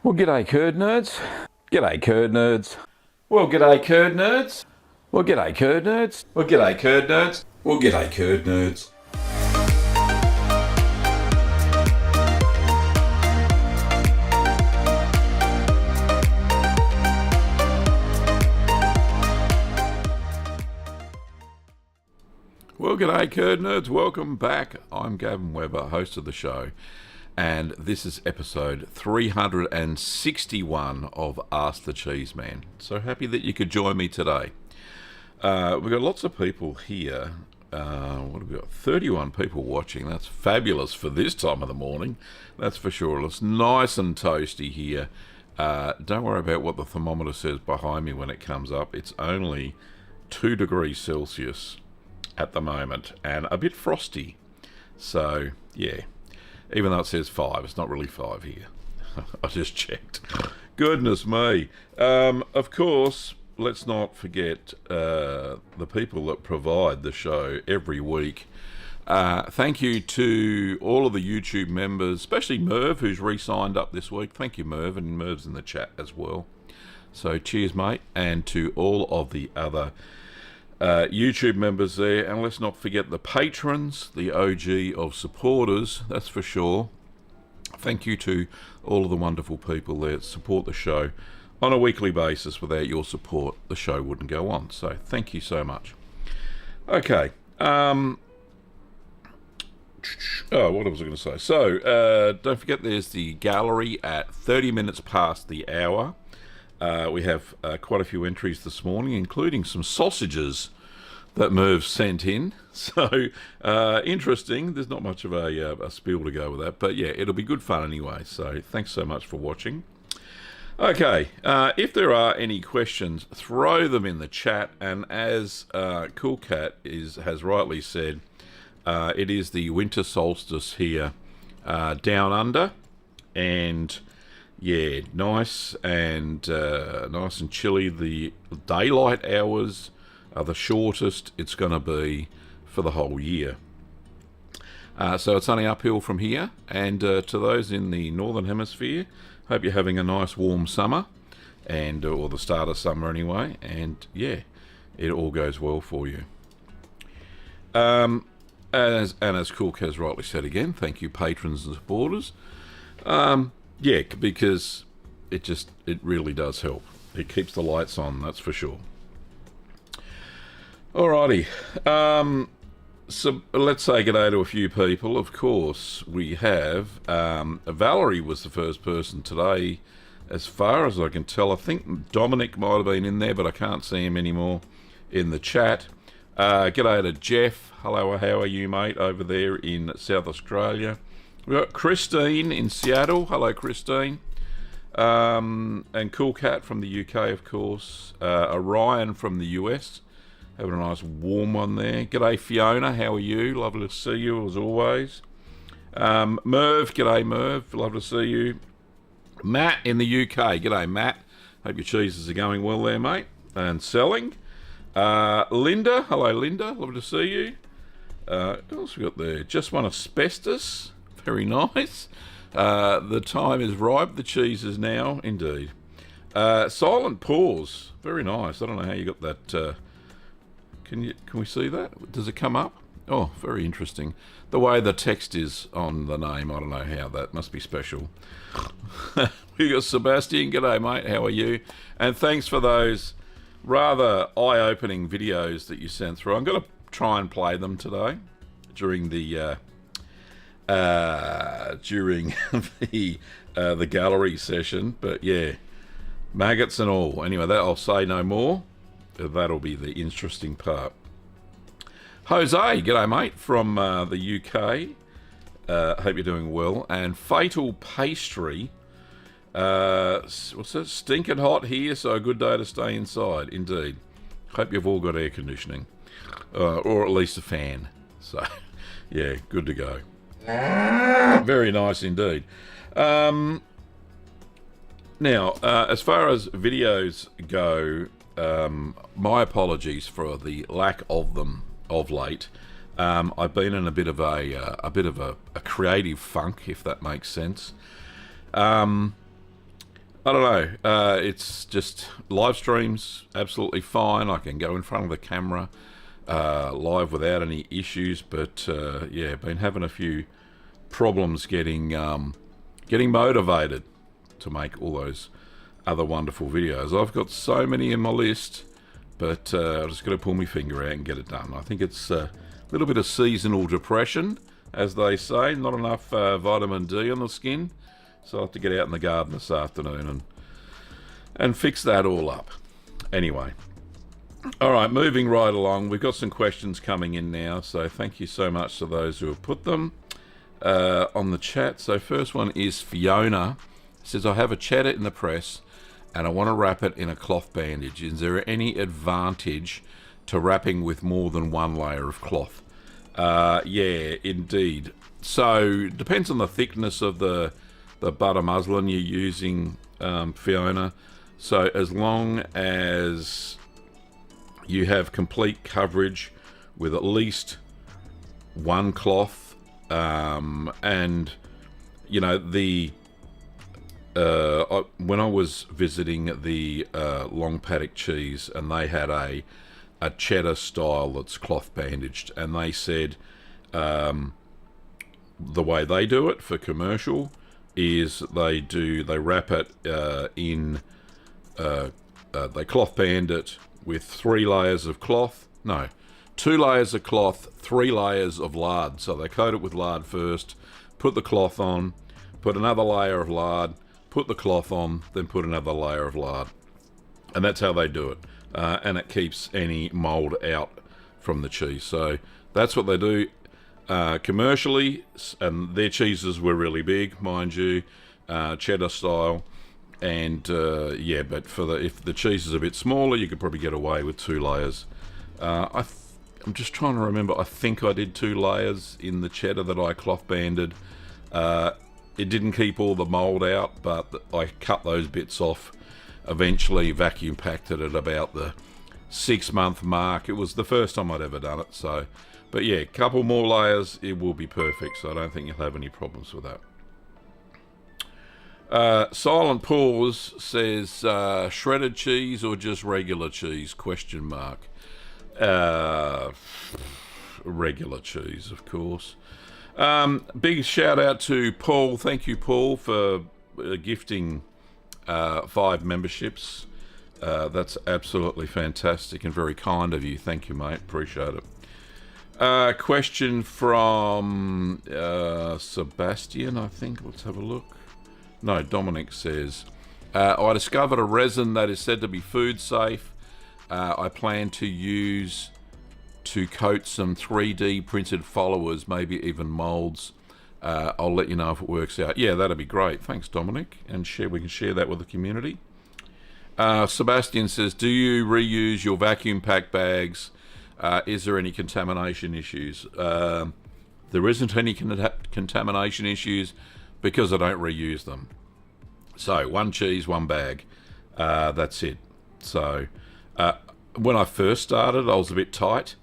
Well, g'day curd nerds. G'day curd nerds. Well, g'day curd nerds. Well, g'day curd nerds. Well, g'day curd nerds. Well, g'day curd nerds. Well, g'day curd nerds. Welcome back. I'm Gavin Weber, host of the show. And this is episode 361 of Ask the Cheeseman. So happy that you could join me today. We've got lots of people here. What have we got? 31 people watching. That's fabulous for this time of the morning. That's for sure. It's nice and toasty here. Don't worry about what the thermometer says behind me when it comes up. It's only 2 degrees Celsius at the moment and a bit frosty. So, yeah. Even though it says 5, it's not really 5 here. I just checked. Goodness me. Of course, let's not forget the people that provide the show every week. Thank you to all of the YouTube members, especially Merv, who's re-signed up this week. Thank you, Merv, and Merv's in the chat as well. So cheers, mate. And to all of the other YouTube members there, and let's not forget the patrons, the OG of supporters, that's for sure. Thank you to all of the wonderful people there that support the show on a weekly basis. Without your support, the show wouldn't go on, so thank you so much. Okay, what was I going to say? So, don't forget there's the gallery at 30 minutes past the hour. We have quite a few entries this morning, including some sausages that Merv sent in. So, interesting. There's not much of a spiel to go with that. But yeah, it'll be good fun anyway. So, thanks so much for watching. Okay, if there are any questions, throw them in the chat. And as Cool Cat has rightly said, it is the winter solstice here down under, and yeah, nice and chilly. The daylight hours are the shortest it's going to be for the whole year. So it's only uphill from here. And to those in the northern hemisphere, hope you're having a nice warm summer, and or the start of summer anyway. And yeah, it all goes well for you. As Cool has rightly said again, thank you patrons and supporters. Yeah, because it really does help. It keeps the lights on, that's for sure. Alrighty. So let's say g'day to a few people. Of course, we have Valerie was the first person today, as far as I can tell. I think Dominic might have been in there, but I can't see him anymore in the chat. G'day to Jeff. Hello, how are you, mate, over there in South Australia? We've got Christine in Seattle. Hello, Christine. And Cool Cat from the UK, of course. Orion from the US. Having a nice warm one there. G'day, Fiona. How are you? Lovely to see you, as always. Merv. G'day, Merv. Lovely to see you. Matt in the UK. G'day, Matt. Hope your cheeses are going well there, mate. And selling. Linda. Hello, Linda. Lovely to see you. What else we got there? Just one asbestos. Very nice. The time is ripe. The cheese is now, indeed. Silent pause. Very nice. I don't know how you got that... Can we see that? Does it come up? Oh, very interesting. The way the text is on the name, I don't know how. That must be special. We got Sebastian. G'day, mate. How are you? And thanks for those rather eye-opening videos that you sent through. I'm going to try and play them today during the the gallery session. But yeah, maggots and all. Anyway, that I'll say no more. That'll be the interesting part. Jose, g'day, mate, from the UK. Hope you're doing well. And Fatal Pastry. What's that? Stinking hot here, so a good day to stay inside. Indeed. Hope you've all got air conditioning. Or at least a fan. So, yeah, good to go. Very nice indeed. Now, as far as videos go... my apologies for the lack of them of late. I've been in a bit of a creative funk, if that makes sense. I don't know. It's just live streams absolutely fine. I can go in front of the camera live without any issues. But yeah, been having a few problems getting motivated to make all those other wonderful videos. I've got so many in my list, but I've just got to pull my finger out and get it done. I think it's a little bit of seasonal depression, as they say. Not enough vitamin D on the skin, so I'll have to get out in the garden this afternoon and fix that all up. Anyway, all right, moving right along. We've got some questions coming in now, so thank you so much to those who have put them on the chat. So first one is Fiona. Says, I have a cheddar in the press and I want to wrap it in a cloth bandage. Is there any advantage to wrapping with more than one layer of cloth? Yeah, indeed. So, depends on the thickness of the butter muslin you're using, Fiona. So, as long as you have complete coverage with at least one cloth, and, you know, when I was visiting the Long Paddock Cheese, and they had a cheddar style that's cloth bandaged, and they said the way they do it for commercial is they wrap it in they cloth band it with 3 layers of cloth. No, 2 layers of cloth, 3 layers of lard. So they coat it with lard first, put the cloth on, put another layer of lard, put the cloth on, then put another layer of lard. And that's how they do it. And it keeps any mould out from the cheese. So that's what they do commercially. And their cheeses were really big, mind you, cheddar style. And yeah, but if the cheese is a bit smaller, you could probably get away with 2 layers. I'm just trying to remember. I think I did 2 layers in the cheddar that I cloth banded. It didn't keep all the mold out, but I cut those bits off. Eventually vacuum packed it at about the 6-month mark. It was the first time I'd ever done it. So, but yeah, a couple more layers, it will be perfect. So I don't think you'll have any problems with that. Silent Pause says shredded cheese or just regular cheese? Question mark. Regular cheese, of course. Big shout out to Paul. Thank you, Paul, for gifting 5 memberships. That's absolutely fantastic and very kind of you. Thank you, mate. Appreciate it. Question from Sebastian, I think. Let's have a look. No, Dominic says, I discovered a resin that is said to be food safe. I plan to use to coat some 3D printed followers, maybe even molds. I'll let you know if it works out. Yeah, that'd be great. Thanks, Dominic. And we can share that with the community. Sebastian says, do you reuse your vacuum pack bags? Is there any contamination issues? There isn't any contamination issues because I don't reuse them. So 1 cheese, 1 bag. That's it. So when I first started, I was a bit tight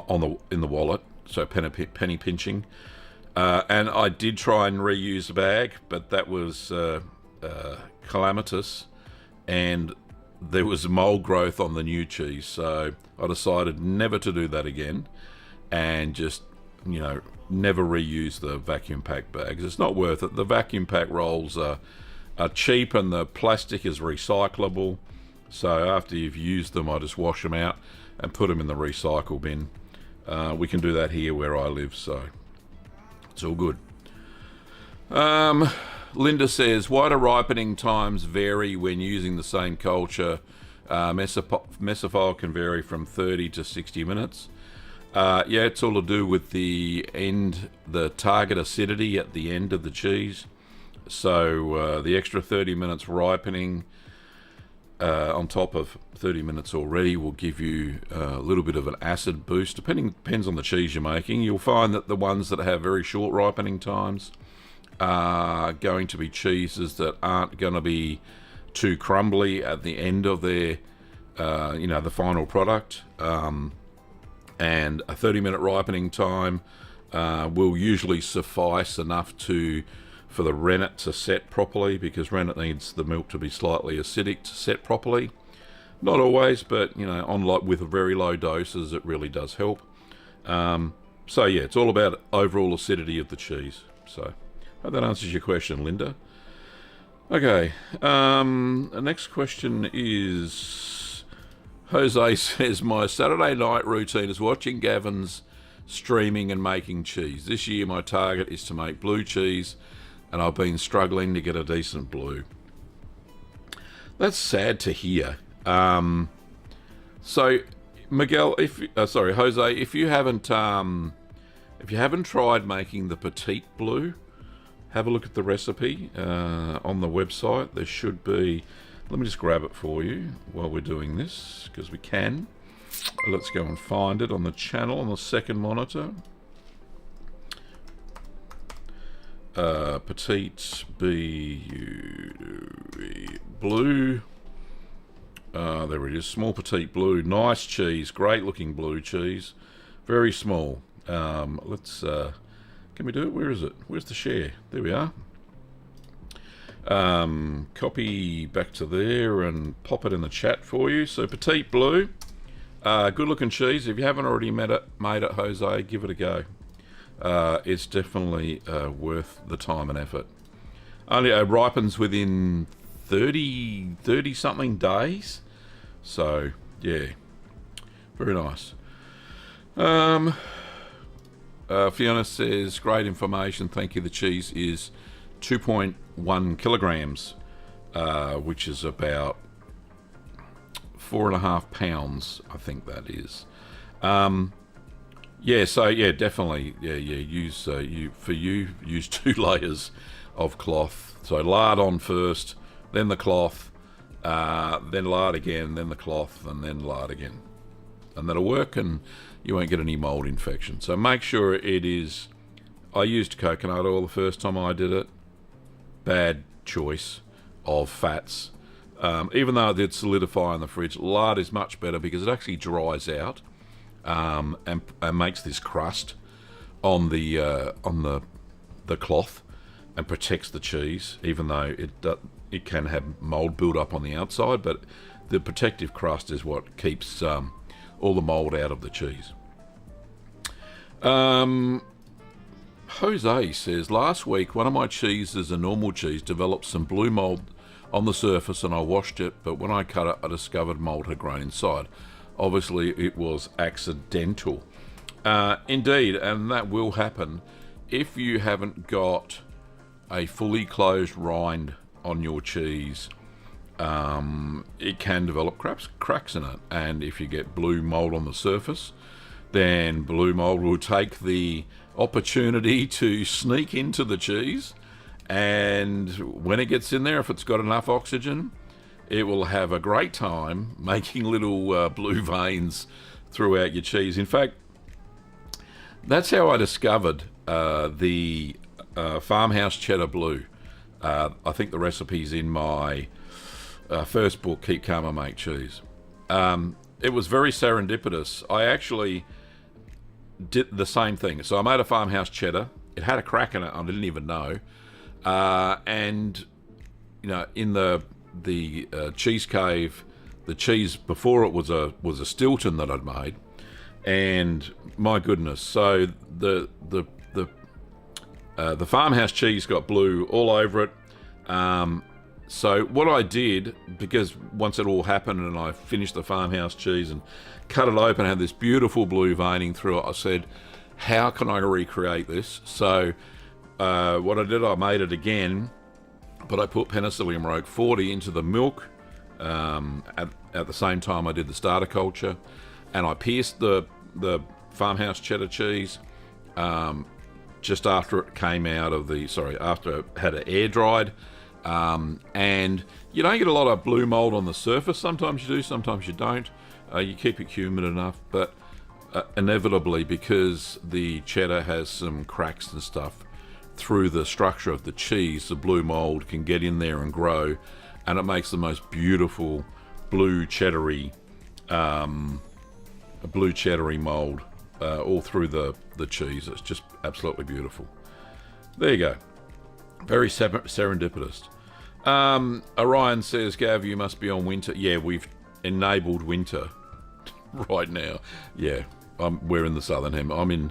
in the wallet, so penny pinching, and I did try and reuse the bag, but that was calamitous, and there was mold growth on the new cheese, so I decided never to do that again, and just, you know, never reuse the vacuum pack bags. It's not worth it. The vacuum pack rolls are cheap, and the plastic is recyclable, so after you've used them, I just wash them out and put them in the recycle bin. We can do that here where I live, so it's all good. Linda says, why do ripening times vary when using the same culture? Mesophile can vary from 30 to 60 minutes. Yeah, it's all to do with the target acidity at the end of the cheese. So the extra 30 minutes ripening on top of 30 minutes already will give you a little bit of an acid boost. Depends on the cheese you're making. You'll find that the ones that have very short ripening times are going to be cheeses that aren't going to be too crumbly at the end of their, the final product. And a 30-minute ripening time will usually suffice enough for the rennet to set properly, because rennet needs the milk to be slightly acidic to set properly. Not always, but with very low doses, it really does help. So yeah, it's all about overall acidity of the cheese. So I hope that answers your question, Linda. Okay, the next question is, Jose says, my Saturday night routine is watching Gavin's streaming and making cheese. This year my target is to make blue cheese, and I've been struggling to get a decent blue. That's sad to hear. So Miguel, Jose, if you haven't tried making the petite blue, have a look at the recipe on the website. There should be. Let me just grab it for you while we're doing this, because we can. Let's go and find it on the channel on the second monitor. Petite blue. There it is. Small petite blue. Nice cheese. Great looking blue cheese. Very small. Let's. Can we do it? Where is it? Where's the share? There we are. Copy back to there and pop it in the chat for you. So petite blue. Good looking cheese. If you haven't already made it, Jose, give it a go. It's definitely worth the time and effort. Only ripens within 30 something days. So yeah, very nice. Fiona says, great information, thank you. The cheese is 2.1 kilograms, which is about 4.5 pounds, I think that is. Yeah, so yeah, definitely, use 2 layers of cloth. So lard on first, then the cloth, then lard again, then the cloth, and then lard again. And that'll work, and you won't get any mold infection. So make sure it is... I used coconut oil the first time I did it. Bad choice of fats. Even though it did solidify in the fridge, lard is much better because it actually dries out and makes this crust on the cloth and protects the cheese, even though it can have mold build up on the outside, but the protective crust is what keeps all the mold out of the cheese. Jose says, last week one of my cheeses, a normal cheese, developed some blue mold on the surface and I washed it, but when I cut it I discovered mold had grown inside. Obviously it was accidental. Indeed, and that will happen if you haven't got a fully closed rind on your cheese. It can develop cracks in it, and if you get blue mold on the surface, then blue mold will take the opportunity to sneak into the cheese, and when it gets in there, if it's got enough oxygen, it will have a great time making little blue veins throughout your cheese. In fact, that's how I discovered the farmhouse cheddar blue. I think the recipe's in my first book, Keep Calm and Make Cheese. It was very serendipitous. I actually did the same thing. So I made a farmhouse cheddar. It had a crack in it. I didn't even know. And you know, in the cheese cave, the cheese before it was a Stilton that I'd made, and my goodness, so the farmhouse cheese got blue all over it. So what I did, because once it all happened and I finished the farmhouse cheese and cut it open, had this beautiful blue veining through it, I said, how can I recreate this? So what I did, I made it again, but I put Penicillium Roque 40 into the milk at the same time I did the starter culture, and I pierced the farmhouse cheddar cheese just after it came out of after it had it air dried. And you don't get a lot of blue mold on the surface. Sometimes you do, sometimes you don't. You keep it humid enough, but inevitably, because the cheddar has some cracks and stuff through the structure of the cheese, the blue mold can get in there and grow, and it makes the most beautiful blue cheddary mold all through the cheese. It's just absolutely beautiful. There you go. Very serendipitous. Orion says, Gav, you must be on winter. Yeah, we've enabled winter right now. Yeah, we're in the southern hemisphere. I'm in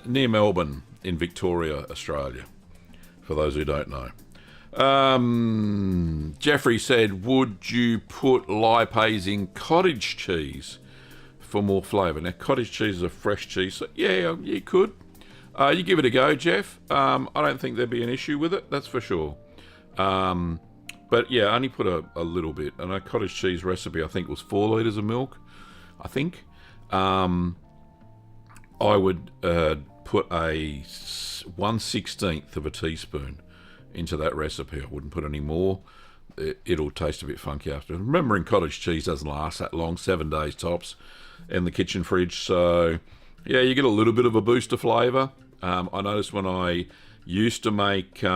near Melbourne in Victoria, Australia, for those who don't know. Jeffrey said, would you put lipase in cottage cheese for more flavour? Now, cottage cheese is a fresh cheese, so yeah, you could. You give it a go, Jeff. I don't think there'd be an issue with it, that's for sure. But yeah, only put a little bit. And a cottage cheese recipe, I think, was 4 litres of milk, I think. I would put a 1/16 of a teaspoon into that recipe. I wouldn't put any more. It'll taste a bit funky after. Remembering cottage cheese doesn't last that long, 7 days tops in the kitchen fridge. So yeah, you get a little bit of a boost of flavour. I noticed when I used to make quick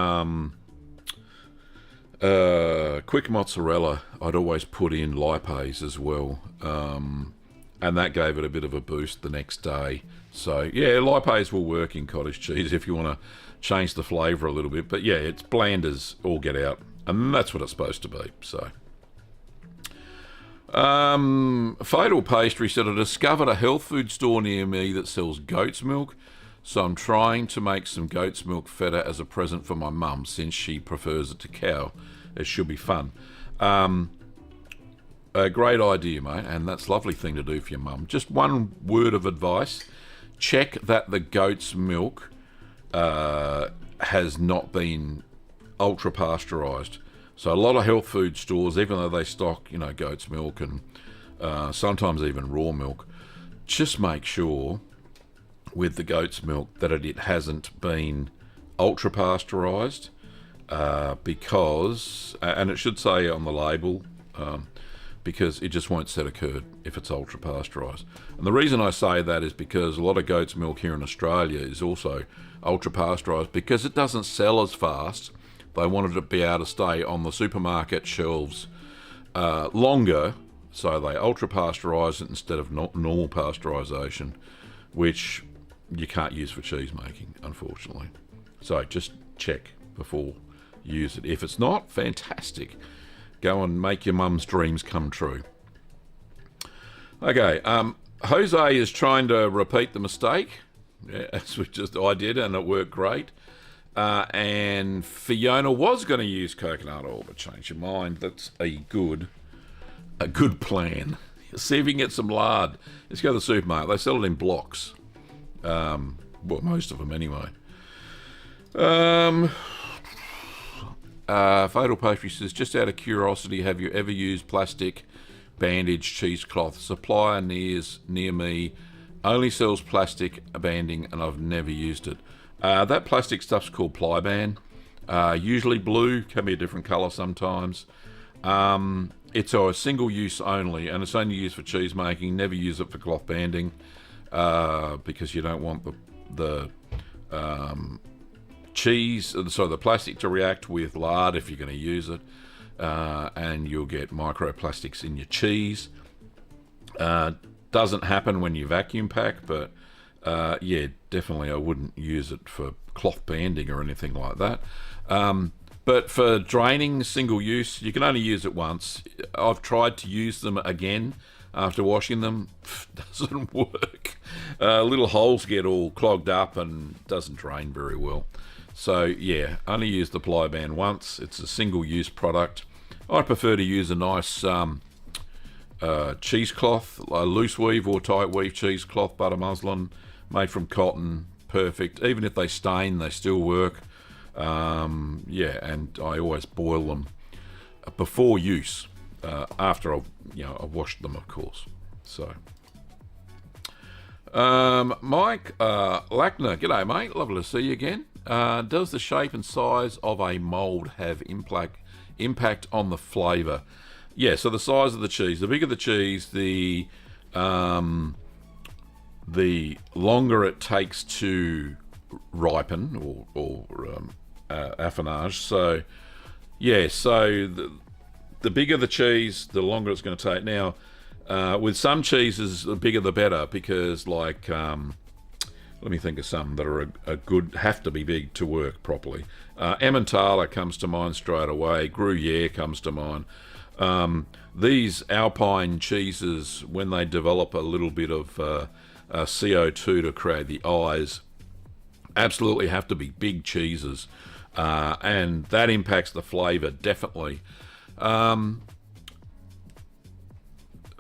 mozzarella, I'd always put in lipase as well, and that gave it a bit of a boost the next day. So yeah, lipase will work in cottage cheese if you want to change the flavour a little bit. But yeah, it's bland as all get out, and that's what it's supposed to be. So Fatal Pastry said, I discovered a health food store near me that sells goat's milk, so I'm trying to make some goat's milk feta as a present for my mum, since she prefers it to cow. It should be fun. A great idea, mate, and that's a lovely thing to do for your mum. Just one word of advice: check that the goat's milk has not been ultra pasteurised. So a lot of health food stores, even though they stock, goat's milk and sometimes even raw milk, just make sure with the goat's milk that it hasn't been ultra pasteurised. because, and it should say on the label, because it just won't set a curd if it's ultra pasteurised. And the reason I say that is because a lot of goat's milk here in Australia is also ultra pasteurised because it doesn't sell as fast. They wanted to be able to stay on the supermarket shelves longer, so they ultra pasteurise it instead of normal pasteurisation, which you can't use for cheese making, unfortunately. So just check before you use it. If it's not, fantastic. Go and make your mum's dreams come true. Okay, Jose is trying to repeat the mistake, as I did, and it worked great. And Fiona was going to use coconut oil, but changed your mind. That's a good plan. See if you can get some lard. Let's go to the supermarket. They sell it in blocks. Well, most of them anyway. Fatal Pastry says, just out of curiosity, have you ever used plastic bandage cheesecloth? Supplier near me only sells plastic banding, and I've never used it. That plastic stuff's called Plyban. Usually blue, can be a different colour sometimes. It's a single use only, and it's only used for cheese making. Never use it for cloth banding, because you don't want the plastic to react with lard if you're going to use it, and you'll get microplastics in your cheese. Doesn't happen when you vacuum pack, but yeah, definitely I wouldn't use it for cloth banding or anything like that. But for draining single use, you can only use it once. I've tried to use them again after washing them. Doesn't work. Little holes get all clogged up and doesn't drain very well. So yeah, only use the Plyban once. It's a single use product. I prefer to use a nice cheesecloth, a loose weave or tight weave cheesecloth, butter muslin, made from cotton. Perfect. Even if they stain, they still work. Yeah, and I always boil them before use, after I've washed them, of course. So, Mike Lackner, g'day mate, lovely to see you again. Does the shape and size of a mould have impact on the flavour? Yeah, so the size of the cheese, the bigger the cheese, the longer it takes to ripen or affinage. So yeah, so the bigger the cheese, the longer it's going to take. Now, with some cheeses, the bigger the better, because like, let me think of some that are a good, have to be big to work properly. Emmentaler comes to mind straight away. Gruyere comes to mind. These Alpine cheeses, when they develop a little bit of CO2 to create the eyes, absolutely have to be big cheeses, and that impacts the flavour definitely.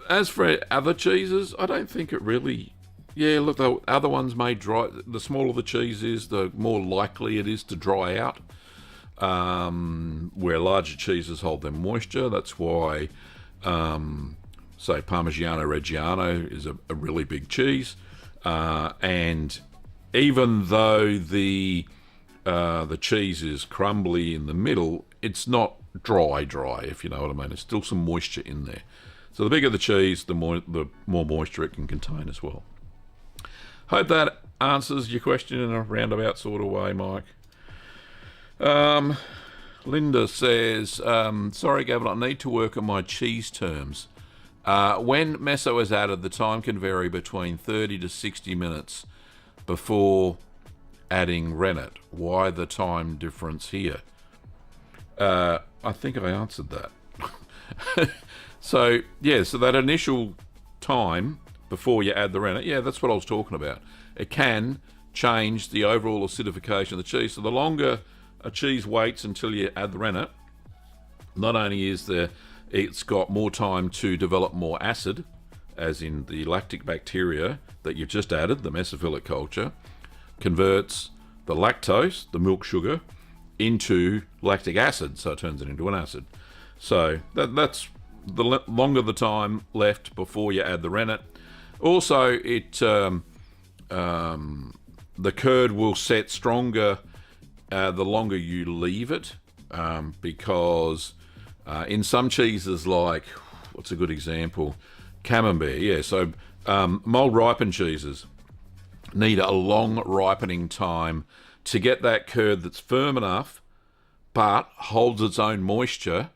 As for other cheeses, I don't think it really. Yeah, look, the other ones may dry. The smaller the cheese is, the more likely it is to dry out. Where larger cheeses hold their moisture. That's why, say, Parmigiano Reggiano is a really big cheese, and even though the cheese is crumbly in the middle, it's not dry, if you know what I mean. There's still some moisture in there. So the bigger the cheese, the more moisture it can contain as well. Hope that answers your question in a roundabout sort of way, Mike. Linda says, sorry Gavin, I need to work on my cheese terms. When meso is added, the time can vary between 30 to 60 minutes before adding rennet. Why the time difference here? I think I answered that. So yeah, so that initial time before you add the rennet, yeah, that's what I was talking about. It can change the overall acidification of the cheese. So the longer a cheese waits until you add the rennet, not only is it's got more time to develop more acid, as in the lactic bacteria that you've just added, the mesophilic culture, converts the lactose, the milk sugar, into lactic acid, so it turns it into an acid. So that's the longer the time left before you add the rennet. Also, the curd will set stronger the longer you leave it because in some cheeses, like, what's a good example? Camembert, yeah. So mold ripened cheeses need a long ripening time to get that curd that's firm enough but holds its own moisture,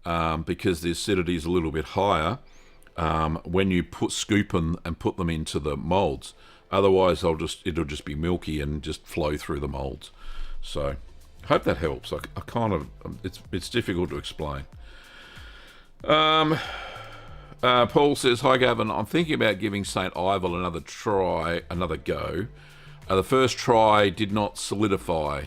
because the acidity is a little bit higher when you scoop them and put them into the molds. Otherwise, it'll just be milky and just flow through the molds. So, hope that helps. I kind of, it's difficult to explain. Paul says, "Hi Gavin, I'm thinking about giving St. Ivel another go. The first try did not solidify.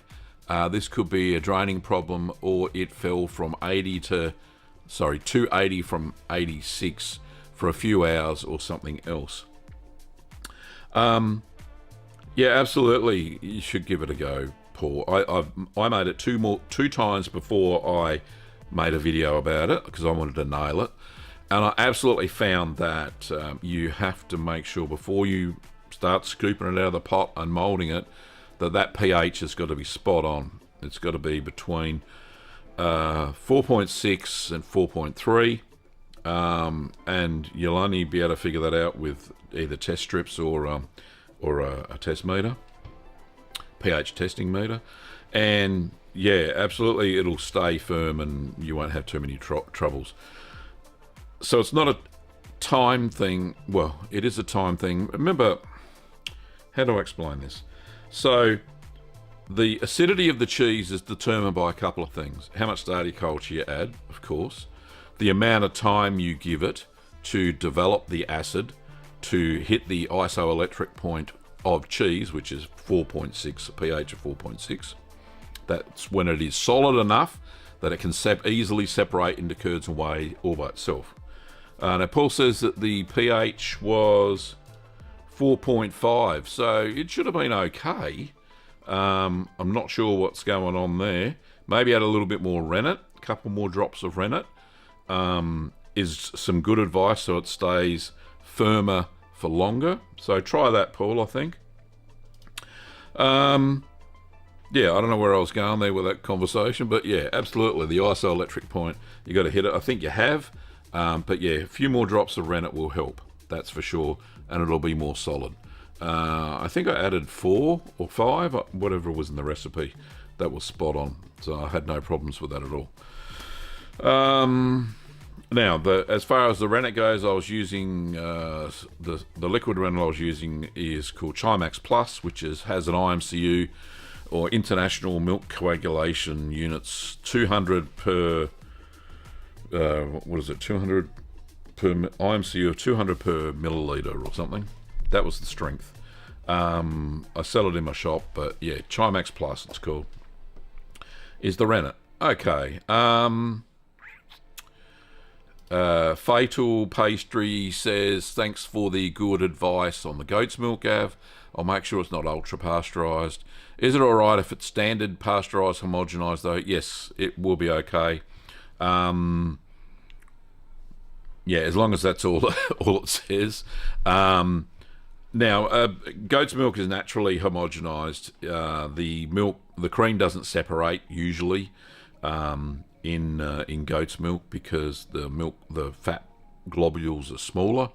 This could be a draining problem, or it fell from 280 from 86 for a few hours, or something else." Yeah, absolutely. You should give it a go, Paul. I made it two times before I made a video about it because I wanted to nail it, and I absolutely found that you have to make sure before you start scooping it out of the pot and moulding it that pH has got to be spot on. It's got to be between 4.6 and 4.3. And you'll only be able to figure that out with either test strips or a test meter, pH testing meter. And yeah, absolutely, it'll stay firm and you won't have too many troubles. So it's not a time thing. Well, it is a time thing. Remember, how do I explain this? So the acidity of the cheese is determined by a couple of things. How much stardioculture culture you add, of course. The amount of time you give it to develop the acid to hit the isoelectric point of cheese, which is 4.6, a pH of 4.6. That's when it is solid enough that it can easily separate into curds and whey all by itself. Now Paul says that the pH was 4.5, so it should have been okay. I'm not sure what's going on there. Maybe add a little bit more rennet, a couple more drops of rennet. Is some good advice, so it stays firmer for longer. So try that, Paul, I think. Yeah, I don't know where I was going there with that conversation, but yeah, absolutely, the isoelectric point, you got to hit it. I think you have, but yeah, a few more drops of rennet will help, that's for sure, and it'll be more solid. I think I added 4 or 5, whatever was in the recipe. That was spot on, so I had no problems with that at all. Now, as far as the rennet goes, I was using the liquid rennet I was using is called Cheesemaking Plus, which has an IMCU or International Milk Coagulation Units 200 per 200 per IMCU of 200 per milliliter or something. That was the strength. I sell it in my shop, but yeah, Cheesemaking Plus it's called. Is the rennet. Okay. Fatal Pastry says, "Thanks for the good advice on the goat's milk, Gav. I'll make sure it's not ultra pasteurised. Is it alright if it's standard pasteurised homogenised though?" Yes, it will be okay. Yeah, as long as that's all it says. Now, goat's milk is naturally homogenised. The cream doesn't separate usually in goat's milk because the fat globules are smaller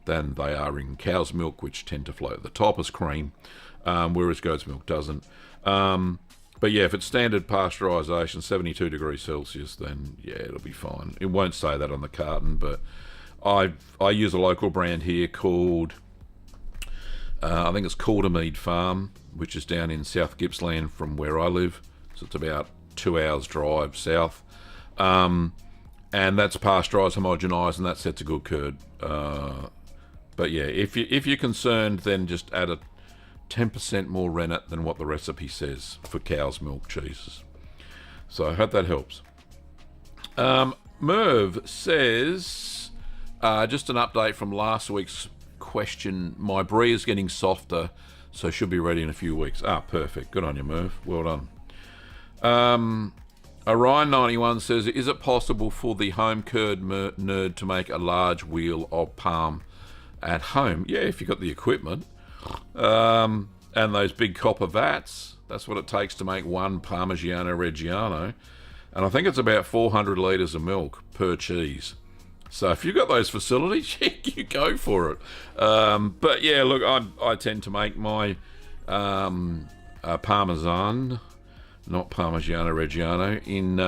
than they are in cow's milk, which tend to float at the top as cream, whereas goat's milk doesn't. But yeah, if it's standard pasteurisation, 72 degrees Celsius, then yeah, it'll be fine. It won't say that on the carton, but I use a local brand here called, I think it's Caldermead Farm, which is down in South Gippsland from where I live. So it's about 2 hours drive south. And that's pasteurised, homogenised, and that sets a good curd. But yeah, if you're concerned, then just add a 10% more rennet than what the recipe says for cow's milk cheeses. So I hope that helps. Merv says, just an update from last week's question. My brie is getting softer, so should be ready in a few weeks. Perfect. Good on you, Merv. Well done. Orion91 says, "Is it possible for the home curd nerd to make a large wheel of palm at home?" Yeah, if you've got the equipment. And those big copper vats, that's what it takes to make one Parmigiano Reggiano. and I think it's about 400 litres of milk per cheese. So if you've got those facilities, you go for it. But yeah, look, I tend to make my Parmesan, not Parmigiano Reggiano, in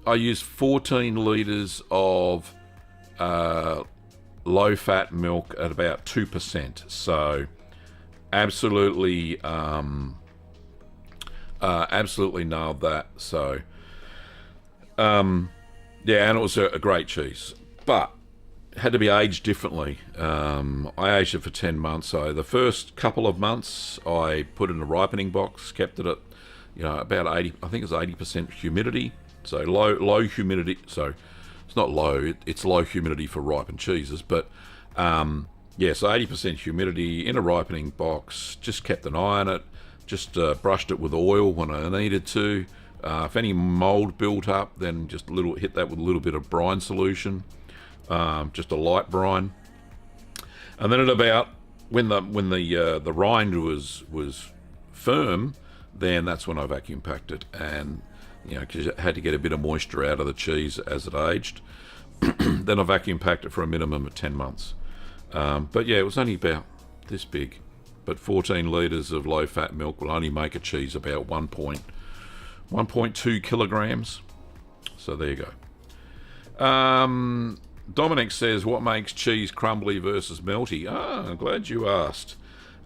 I use 14 litres of low-fat milk at about 2%. So absolutely nailed that. So yeah, and it was a great cheese, but it had to be aged differently. I aged it for 10 months. So the first couple of months I put it in a ripening box, kept it at about 80, I think it's 80% humidity. So low humidity. So it's not low, it's low humidity for ripened cheeses. But yeah, so 80% humidity in a ripening box. Just kept an eye on it. Just brushed it with oil when I needed to. If any mold built up, then just hit that with a little bit of brine solution, just a light brine. And then at about when the rind was firm, then that's when I vacuum packed it, and because it had to get a bit of moisture out of the cheese as it aged. Then I vacuum packed it for a minimum of 10 months. But yeah, it was only about this big. But 14 litres of low-fat milk will only make a cheese about 1.2 kilograms. So there you go. Dominic says, what makes cheese crumbly versus melty? I'm glad you asked.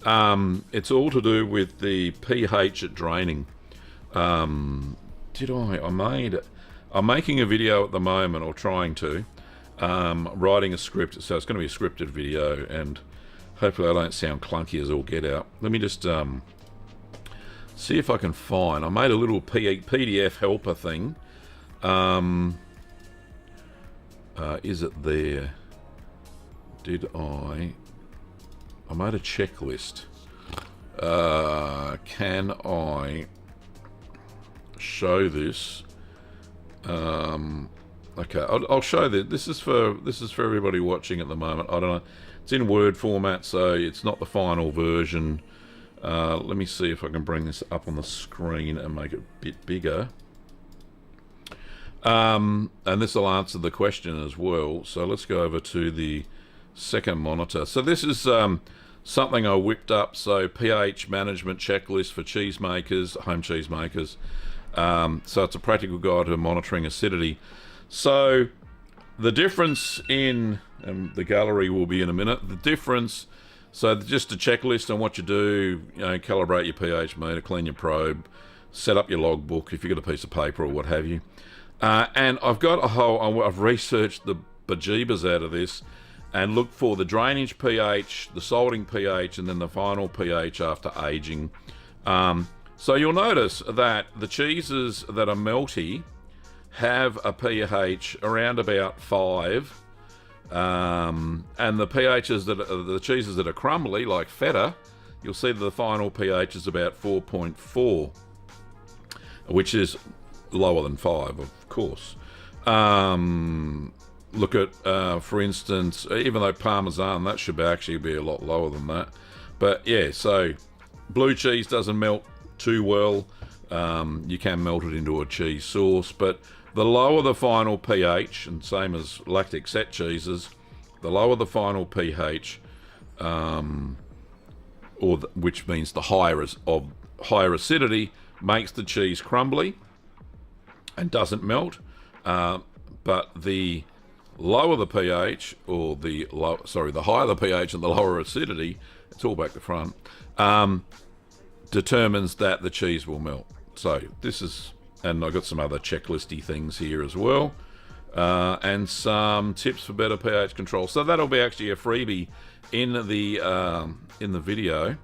It's all to do with the pH at draining. I'm making a video at the moment, or trying to, writing a script, so it's going to be a scripted video, and hopefully I don't sound clunky as all get out. Let me just see if I can find, I made a little PDF helper thing. Is it there? I made a checklist. Can I show this? Okay, I'll show this. This is for everybody watching at the moment. I don't know. It's in Word format, so it's not the final version. Let me see if I can bring this up on the screen and make it a bit bigger. And this will answer the question as well. So let's go over to the second monitor. So this is something I whipped up. So pH management checklist for cheesemakers, home cheesemakers. So it's a practical guide to monitoring acidity. So the difference in, and the gallery will be in a minute, the difference, so just a checklist on what you do, calibrate your pH meter, clean your probe, set up your logbook if you've got a piece of paper or what have you. And I've researched the bejeebers out of this and looked for the drainage pH, the salting pH, and then the final pH after aging. So you'll notice that the cheeses that are melty have a pH around about 5, and the pHs the cheeses that are crumbly, like feta, you'll see that the final pH is about 4.4, which is lower than 5, of course. Look at, for instance, even though Parmesan, that should actually be a lot lower than that. But yeah, so blue cheese doesn't melt too well. You can melt it into a cheese sauce, but the lower the final pH, and same as lactic set cheeses, the lower the final pH, which means the higher acidity, makes the cheese crumbly and doesn't melt. But the lower the pH, or the higher the pH and the lower acidity, it's all back to front, determines that the cheese will melt. So this is, and I've got some other checklisty things here as well, and some tips for better pH control. So that'll be actually a freebie in the video.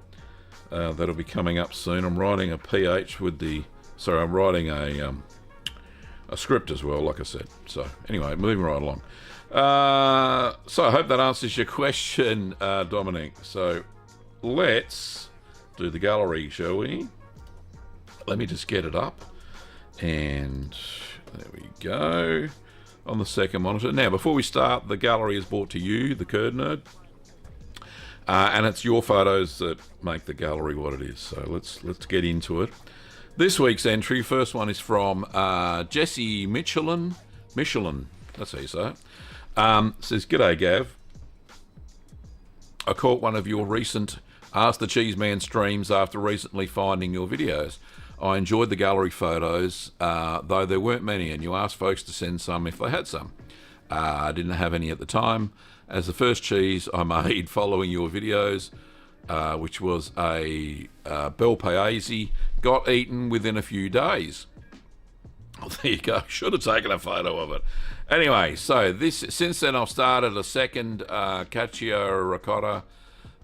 That'll be coming up soon. I'm writing a pH with the, I'm writing a script as well, like I said. So anyway, moving right along. So I hope that answers your question, Dominic. So let's do the gallery, shall we? Let me just get it up. And there we go. On the second monitor. Now, before we start, the gallery is brought to you, the Curd Nerd. And it's your photos that make the gallery what it is. So let's get into it. This week's entry, first one is from Jesse Michelin, that's how you say it. Says, "G'day Gav, I caught one of your recent Ask the Cheeseman streams after recently finding your videos. I enjoyed the gallery photos, though there weren't many, and you asked folks to send some if they had some. I didn't have any at the time, as the first cheese I made following your videos, which was a bel paese, got eaten within a few days." Well, there you go. Should have taken a photo of it. Anyway, so since then I've started a second cacio ricotta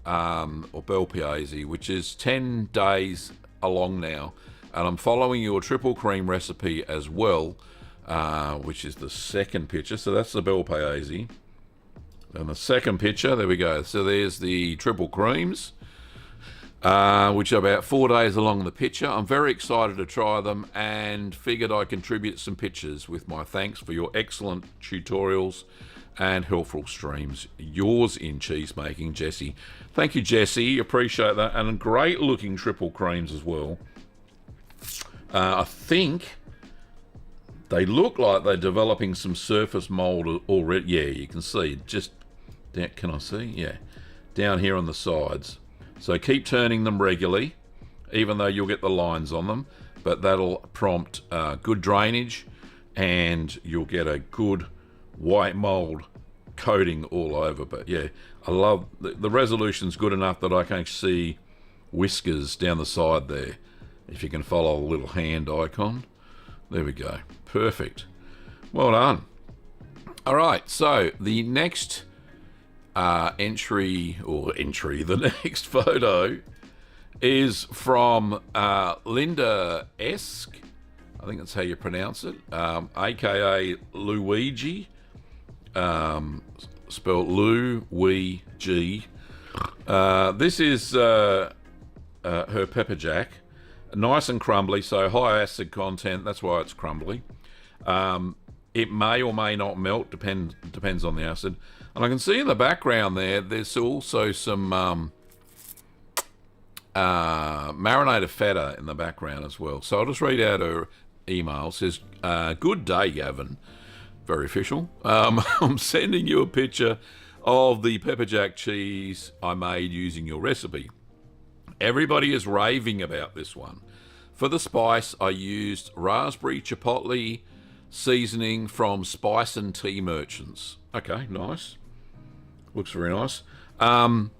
or bel paese, which is 10 days along now, and I'm following your triple cream recipe as well, which is the second picture. So that's the bel paese. And the second picture, there we go. So there's the triple creams, which are about 4 days along the picture. I'm very excited to try them and figured I'd contribute some pictures with my thanks for your excellent tutorials and helpful streams. Yours in cheese making, Jesse. Thank you, Jesse. Appreciate that. And great looking triple creams as well. I think they look like they're developing some surface mold already. Yeah, you can see. Just, can I see? Yeah. Down here on the sides. So keep turning them regularly, even though you'll get the lines on them. But that'll prompt good drainage, and you'll get a good white mold coating all over. But yeah, I love the resolution's good enough that I can see whiskers down the side there. If you can follow the little hand icon. There we go. Perfect. Well done. All right, so the next the next photo is from Linda Esk. I think that's how you pronounce it. AKA Luigi. Spelled Lou-Wee-G. This is her pepper jack. Nice and crumbly, so high acid content, that's why it's crumbly. It may or may not melt, depends on the acid. And I can see in the background there's also some marinated feta in the background as well. So I'll just read out her email. It says, "Good day, Gavin." Very official. I'm sending you a picture of the pepper jack cheese I made using your recipe. Everybody is raving about this one. For the spice, I used raspberry chipotle seasoning from Spice and Tea Merchants. Okay, nice. Looks very nice. And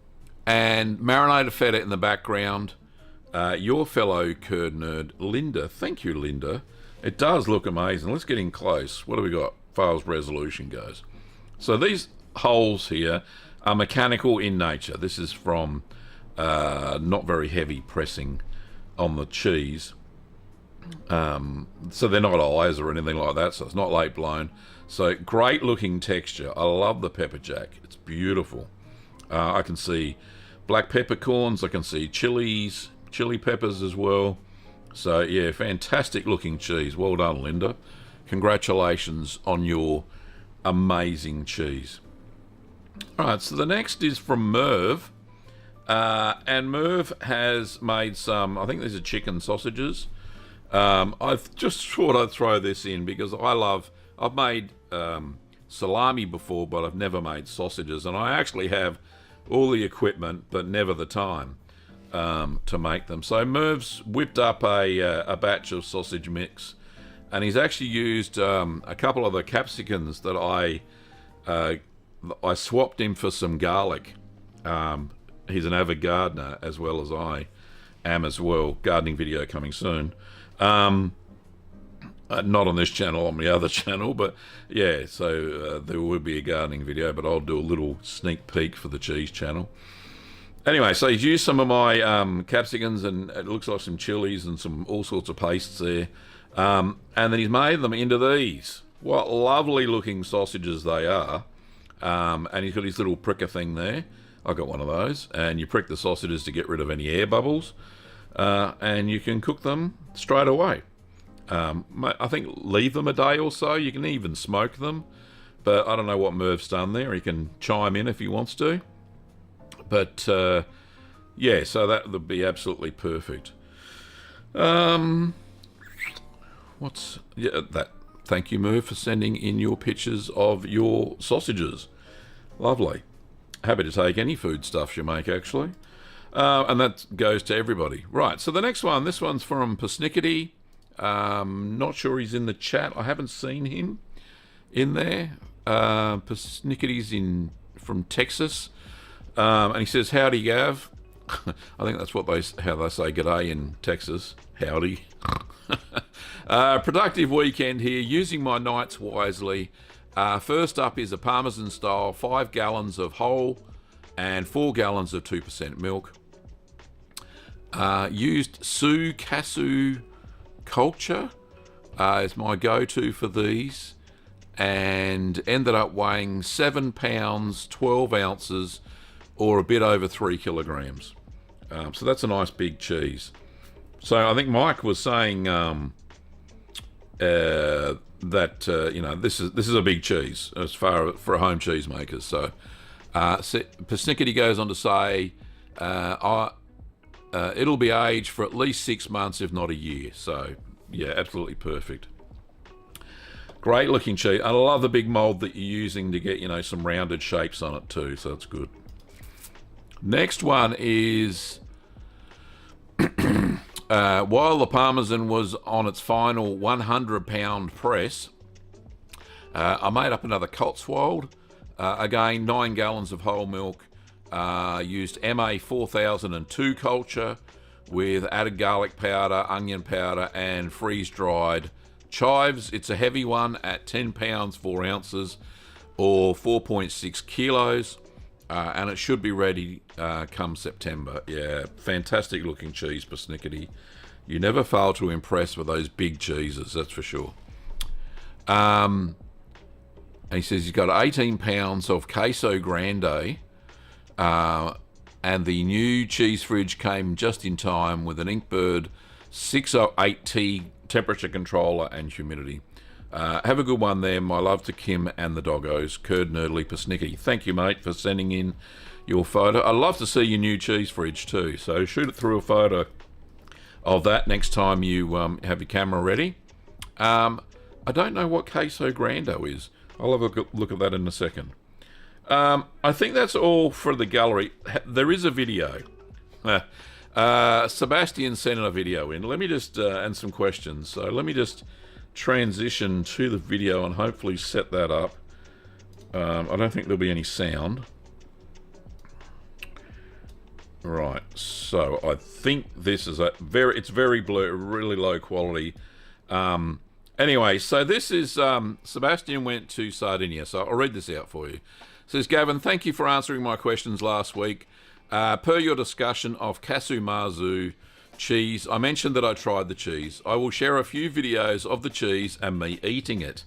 marinated feta in the background. Your fellow curd nerd, Linda. Thank you, Linda. It does look amazing. Let's get in close. What do we got as far as resolution goes? So these holes here are mechanical in nature. This is from not very heavy pressing on the cheese. So they're not eyes or anything like that, so it's not late blown. So great looking texture. I love the pepper jack. It's beautiful. I can see black peppercorns. I can see chili peppers as well. So yeah, fantastic looking cheese. Well done, Linda. Congratulations on your amazing cheese. All right, so the next is from Merv. And Merv has made some, I think these are chicken sausages. I've just thought I'd throw this in because I've made salami before, but I've never made sausages. And I actually have all the equipment, but never the time to make them. So Merv's whipped up a batch of sausage mix, and he's actually used a couple of the capsicums that I swapped him for some garlic. He's an avid gardener as well as I am as well. Gardening video coming soon. Not on this channel, on the other channel, but yeah, so there will be a gardening video, but I'll do a little sneak peek for the cheese channel. Anyway, so he's used some of my capsicums, and it looks like some chilies and some all sorts of pastes there. And then he's made them into these. What lovely looking sausages they are. And he's got his little pricker thing there. I got one of those, and you prick the sausages to get rid of any air bubbles, and you can cook them straight away. I think leave them a day or so. You can even smoke them, but I don't know what Merv's done there. He can chime in if he wants to. But yeah, so that would be absolutely perfect. That. Thank you, Merv, for sending in your pictures of your sausages. Lovely. Happy to take any food stuffs you make, actually. And that goes to everybody. Right, so the next one, this one's from Persnickety. Not sure he's in the chat. I haven't seen him in there. Persnickety's from Texas. And he says, howdy, Gav. I think that's how they say g'day in Texas. Howdy. Productive weekend here, using my nights wisely. First up is a Parmesan style, 5 gallons of whole and 4 gallons of 2% milk. Used Casu culture is my go-to for these, and ended up weighing 7 pounds, 12 ounces, or a bit over 3 kilograms. So that's a nice big cheese. So I think Mike was saying that this is a big cheese as far for a home cheesemaker. So Persnickety goes on to say it'll be aged for at least 6 months, if not a year. So yeah, absolutely perfect. Great looking cheese. I love the big mold that you're using to get some rounded shapes on it too. So that's good. Next one is while the Parmesan was on its final 100-pound press, I made up another Cotswold. Again, 9 gallons of whole milk. Used MA 4002 culture with added garlic powder, onion powder, and freeze-dried chives. It's a heavy one at 10 pounds, 4 ounces, or 4.6 kilos. And it should be ready come September. Yeah, fantastic looking cheese, Persnickety. You never fail to impress with those big cheeses, that's for sure. And he says he's got 18 pounds of Queso Grande, and the new cheese fridge came just in time with an Inkbird 608T temperature controller and humidity. Have a good one there. My love to Kim and the doggos. Curd Nerdly Persnickety. Thank you, mate, for sending in your photo. I'd love to see your new cheese fridge too. So shoot it through a photo of that next time you have your camera ready. I don't know what Queso Grando is. I'll have a look at that in a second. I think that's all for the gallery. There is a video. Sebastian sent a video in. Let me just, and some questions. So let me just transition to the video and hopefully set that up. I don't think there'll be any sound. Right, so I think this is it's very blurry, really low quality. Anyway, so this is Sebastian went to Sardinia, so I'll read this out for you. It says, Gavin, thank you for answering my questions last week. Per your discussion of Casu Marzu cheese, I mentioned that I tried the cheese. I will share a few videos of the cheese and me eating it.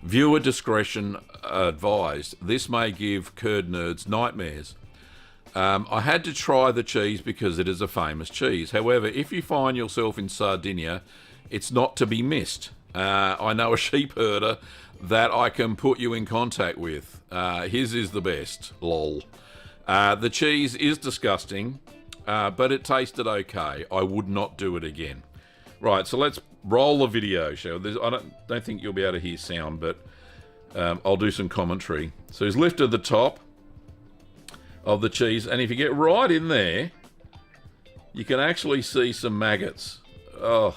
Viewer discretion advised. This may give curd nerds nightmares. I had to try the cheese because it is a famous cheese. However, if you find yourself in Sardinia, it's not to be missed. I know a sheep herder that I can put you in contact with. His is the best. Lol. The cheese is disgusting, but it tasted okay. I would not do it again. Right, so let's roll the video, shall we? I don't think you'll be able to hear sound, but I'll do some commentary. So he's lifted the top of the cheese, and if you get right in there, you can actually see some maggots. Oh,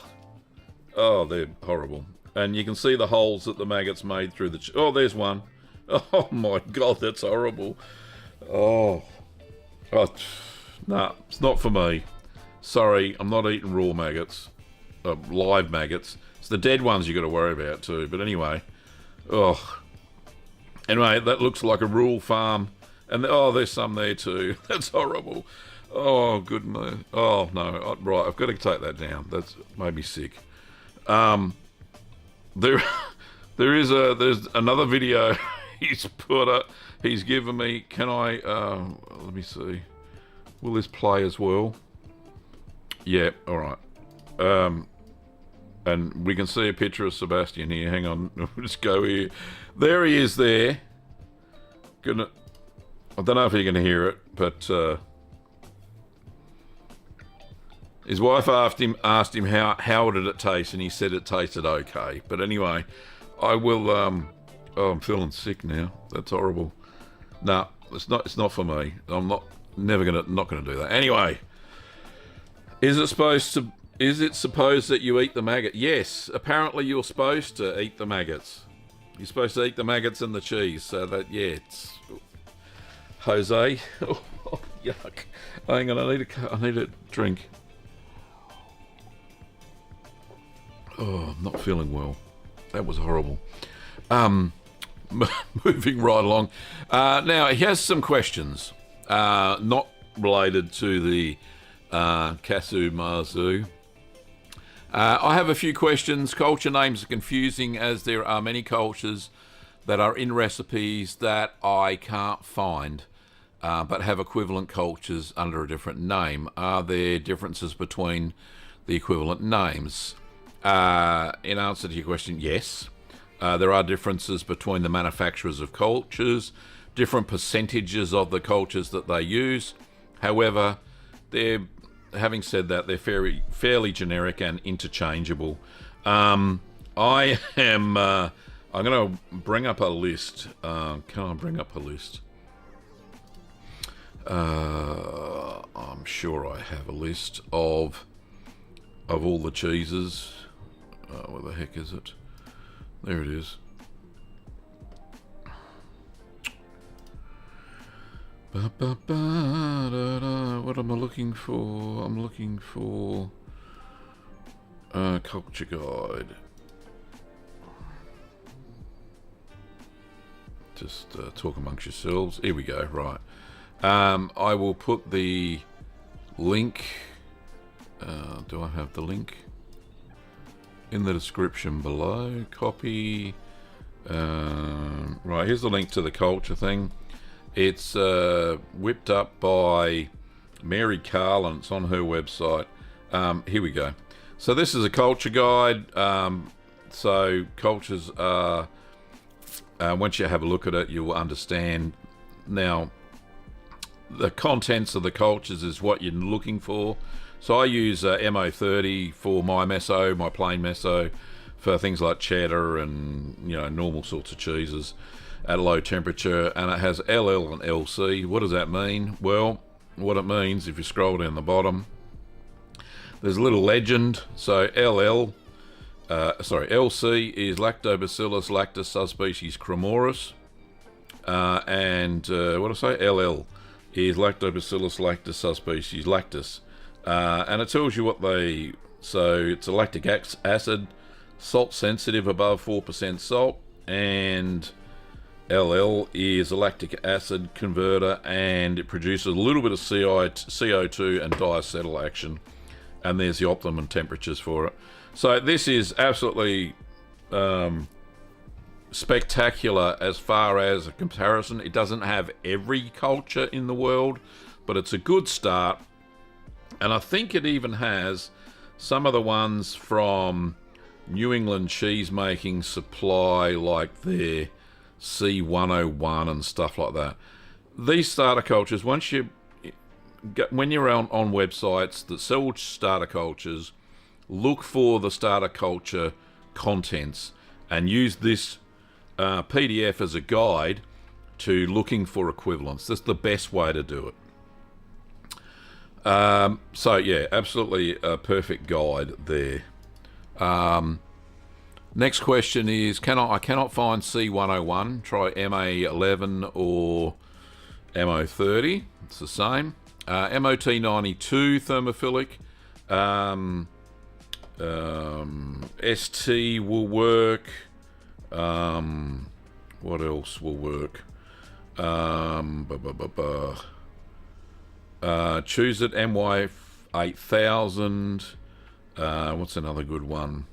they're horrible. And you can see the holes that the maggots made through the oh, there's one. Oh my God, that's horrible. Oh, nah, it's not for me. Sorry, I'm not eating raw maggots. Live maggots. It's the dead ones you got to worry about too. But anyway, anyway, that looks like a rural farm. And there's some there too. That's horrible. Oh, goodness. Oh, no. Right, I've got to take that down. That's made me sick. There's another video he's put up. He's given me. Can I? Let me see. Will this play as well? Yeah. All right. And we can see a picture of Sebastian here. Hang on. We'll just go here. There he is. There. I don't know if you're going to hear it, but His wife asked him how did it taste, and he said it tasted okay. But anyway, I will. Oh, I'm feeling sick now. That's horrible. No, it's not. It's not for me. I'm not gonna do that. Anyway, is it supposed that you eat the maggot? Yes, apparently you're supposed to eat the maggots. You're supposed to eat the maggots and the cheese. So that it's Jose. Oh, yuck! Hang on, I need a drink. Oh, I'm not feeling well. That was horrible. Moving right along. Now, he has some questions, not related to the Casu Marzu. I have a few questions. Culture names are confusing as there are many cultures that are in recipes that I can't find, but have equivalent cultures under a different name. Are there differences between the equivalent names? In answer to your question, yes. There are differences between the manufacturers of cultures, different percentages of the cultures that they use. However, having said that, they're fairly generic and interchangeable. I'm going to bring up a list. Can I bring up a list? I'm sure I have a list of all the cheeses. Where the heck is it? There it is. What am I looking for? I'm looking for culture guide. Just talk amongst yourselves. Here we go. Right. I will put the link. Do I have the link? In the description below. Copy. Right, here's the link to the culture thing. It's whipped up by Mary Carlin. It's on her website. Here we go. So this is a culture guide. So cultures are, once you have a look at it, you'll understand. Now, the contents of the cultures is what you're looking for. So I use MO30 for my meso, my plain meso, for things like cheddar and normal sorts of cheeses at a low temperature, and it has LL and LC. What does that mean? Well, what it means, if you scroll down the bottom, there's a little legend. So LC is Lactobacillus lactis subspecies cremoris, and what did I say? LL is Lactobacillus lactis subspecies lactis. And it tells you what so it's a lactic acid, salt sensitive above 4% salt, and LL is a lactic acid converter, and it produces a little bit of CO2 and diacetyl action, and there's the optimum temperatures for it. So this is absolutely spectacular as far as a comparison. It doesn't have every culture in the world, but it's a good start. And I think it even has some of the ones from New England Cheesemaking Supply, like their C101 and stuff like that. These starter cultures, when you're on websites that sell starter cultures, look for the starter culture contents and use this PDF as a guide to looking for equivalents. That's the best way to do it. So yeah, absolutely a perfect guide there. Next question is, I cannot find C101. Try MA11 or MO30. It's the same. MOT92 thermophilic. ST will work. What else will work? Choose it MY8000. What's another good one?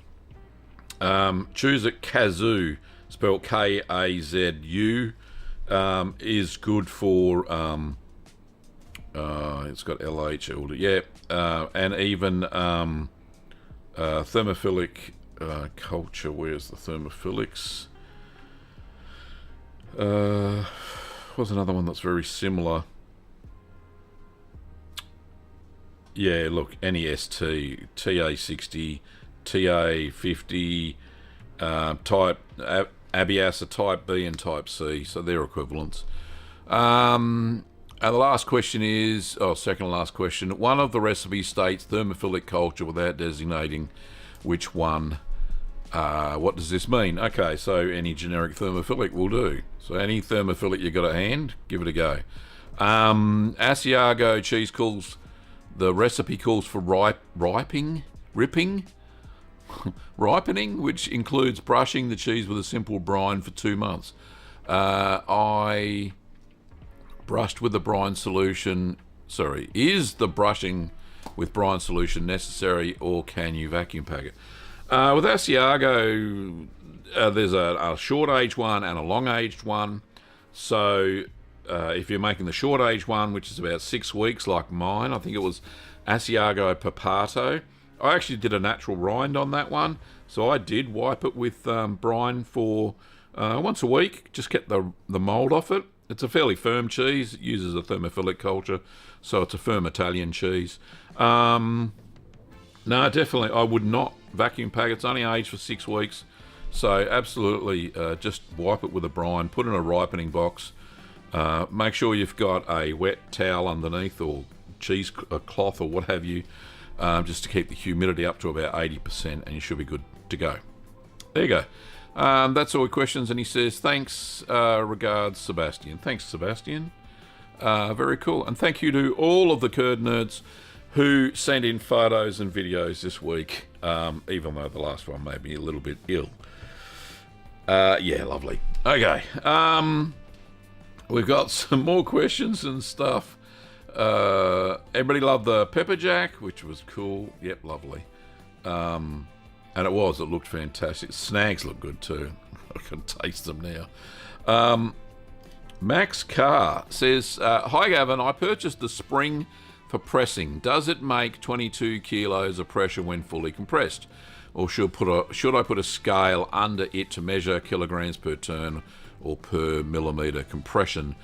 Choose it Casu, spelled Kazu, is good for it's got LH, yeah, and even thermophilic culture. Where's the thermophilics? What's another one that's very similar? Yeah, look, NEST, TA60, TA50, type Abias are type B and type C, so they're equivalents. And the last question is, second to last question. One of the recipes states thermophilic culture without designating which one. What does this mean? Okay, so any generic thermophilic will do. So any thermophilic you got at hand, give it a go. Asiago cheese calls, the recipe calls for ripening, which includes brushing the cheese with a simple brine for 2 months. I brushed with the brine solution. Sorry, is the brushing with brine solution necessary, or can you vacuum pack it? With Asiago, there's a short age one and a long aged one. So if you're making the short age one, which is about 6 weeks, like mine, I think it was Asiago Papato. I actually did a natural rind on that one, so I did wipe it with brine for once a week. Just get the mould off it. It's a fairly firm cheese. It uses a thermophilic culture, so it's a firm Italian cheese. No, definitely, I would not vacuum pack. It's only aged for 6 weeks, so absolutely just wipe it with a brine, put it in a ripening box. Make sure you've got a wet towel underneath, or a cloth or what have you, just to keep the humidity up to about 80%, and you should be good to go. There you go. That's all the questions, and he says, thanks, regards, Sebastian. Thanks, Sebastian. Very cool. And thank you to all of the Curd Nerds who sent in photos and videos this week, even though the last one made me a little bit ill. Yeah, lovely. Okay. We've got some more questions and stuff. Everybody loved the pepper jack, which was cool. Yep, lovely. And it looked fantastic. Snags look good too. I can taste them now. Max Carr says, hi Gavin, I purchased the spring for pressing. Does it make 22 kilos of pressure when fully compressed? Or should I put a scale under it to measure kilograms per turn or per millimetre compression?